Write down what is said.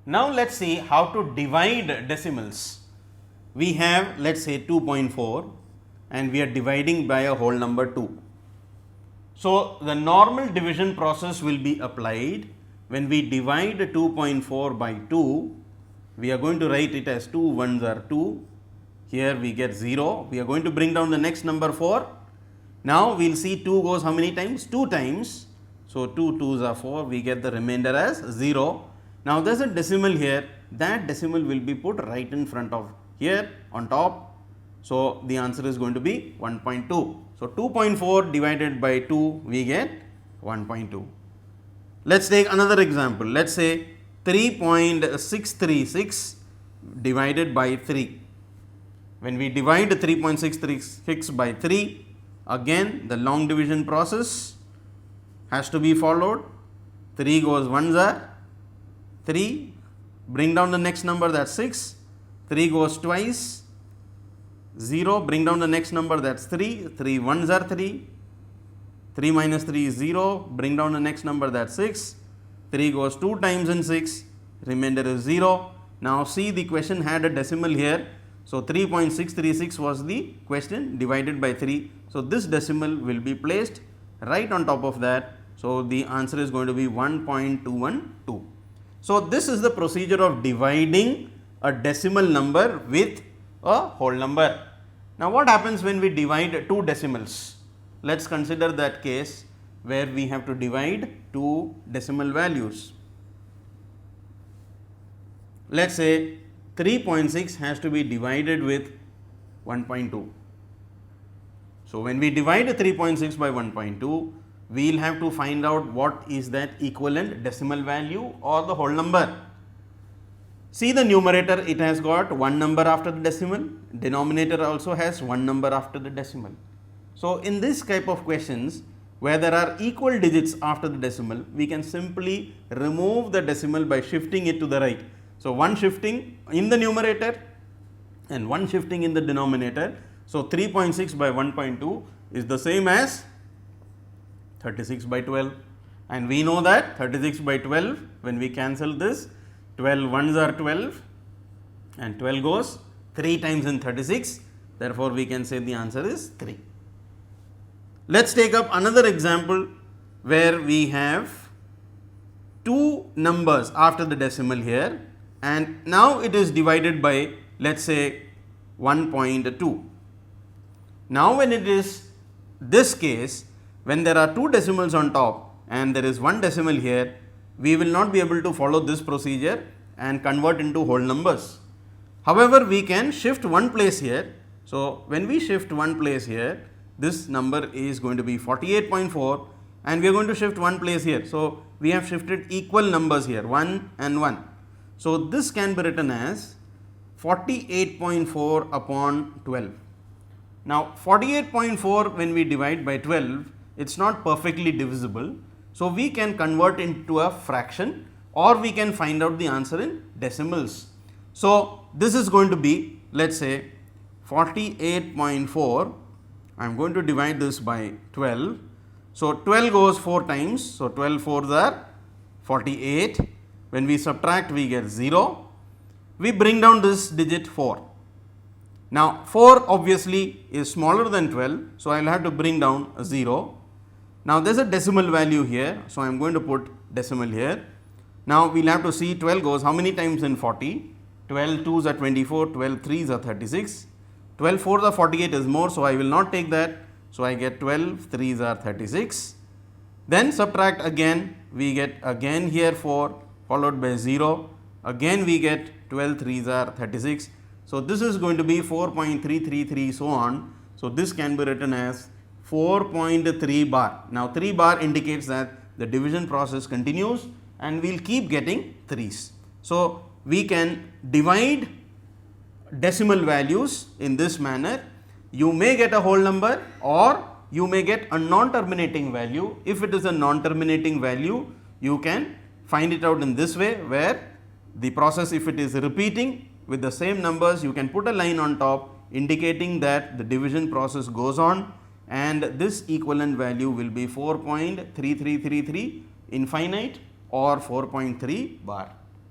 Now, let us see how to divide decimals. We have let us say 2.4 and we are dividing by a whole number 2. So, the normal division process will be applied when we divide 2.4 by 2. We are going to write it as 2 ones are 2. Here we get 0. We are going to bring down the next number 4. Now, we will see 2 goes how many times? 2 times. So, 2 2s are 4. We get the remainder as 0. Now, there is a decimal here. That decimal will be put right in front of here on top. So, the answer is going to be 1.2. So, 2.4 divided by 2 we get 1.2. Let us take another example. Let us say 3.636 divided by 3. When we divide 3.636 by 3, again the long division process has to be followed. 3 goes 1s are 3, bring down the next number, that is 6, 3 goes twice, 0, bring down the next number, that is 3, 3 1s are 3, 3 minus 3 is 0, bring down the next number, that is 6, 3 goes 2 times in 6, remainder is 0. Now, see, the question had a decimal here. So, 3.636 was the question divided by 3. So, this decimal will be placed right on top of that. So, the answer is going to be 1.212. So, this is the procedure of dividing a decimal number with a whole number. Now, what happens when we divide two decimals? Let us consider that case where we have to divide two decimal values. Let us say 3.6 has to be divided with 1.2. So, when we divide 3.6 by 1.2, we will have to find out what is that equivalent decimal value or the whole number. See the numerator, it has got one number after the decimal, denominator also has one number after the decimal. So, in this type of questions where there are equal digits after the decimal, we can simply remove the decimal by shifting it to the right. So, one shifting in the numerator and one shifting in the denominator. So, 3.6 by 1.2 is the same as 36 by 12, and we know that 36 by 12, when we cancel this, 12 ones are 12 and 12 goes 3 times in 36. Therefore, we can say the answer is 3. Let us take up another example where we have two numbers after the decimal here, and now it is divided by, let us say, 1.2. Now, when it is this case, when there are two decimals on top and there is one decimal here, we will not be able to follow this procedure and convert into whole numbers. However, we can shift one place here. So, when we shift one place here, this number is going to be 48.4 and we are going to shift one place here. So, we have shifted equal numbers here, 1 and 1. So, this can be written as 48.4 upon 12. Now, 48.4 when we divide by 12, it is not perfectly divisible. So, we can convert into a fraction or we can find out the answer in decimals. So, this is going to be, let us say, 48.4. I am going to divide this by 12. So, 12 goes 4 times. So, 12 4s are 48. When we subtract, we get 0. We bring down this digit 4. Now, 4 obviously is smaller than 12. So, I will have to bring down a 0. Now, there is a decimal value here. So, I am going to put decimal here. Now, we will have to see 12 goes how many times in 40? 12 2s are 24, 12 3s are 36. 12 4s are 48 is more. So, I will not take that. So, I get 12 3s are 36. Then subtract again, we get again here 4 followed by 0. Again we get 12 3s are 36. So, this is going to be 4.333 so on. So, this can be written as 4.3 bar. Now, 3 bar indicates that the division process continues and we will keep getting 3s. So, we can divide decimal values in this manner. You may get a whole number or you may get a non-terminating value. If it is a non-terminating value, you can find it out in this way, where the process, if it is repeating with the same numbers, you can put a line on top indicating that the division process goes on, and this equivalent value will be 4.3333 infinite or 4.3 bar.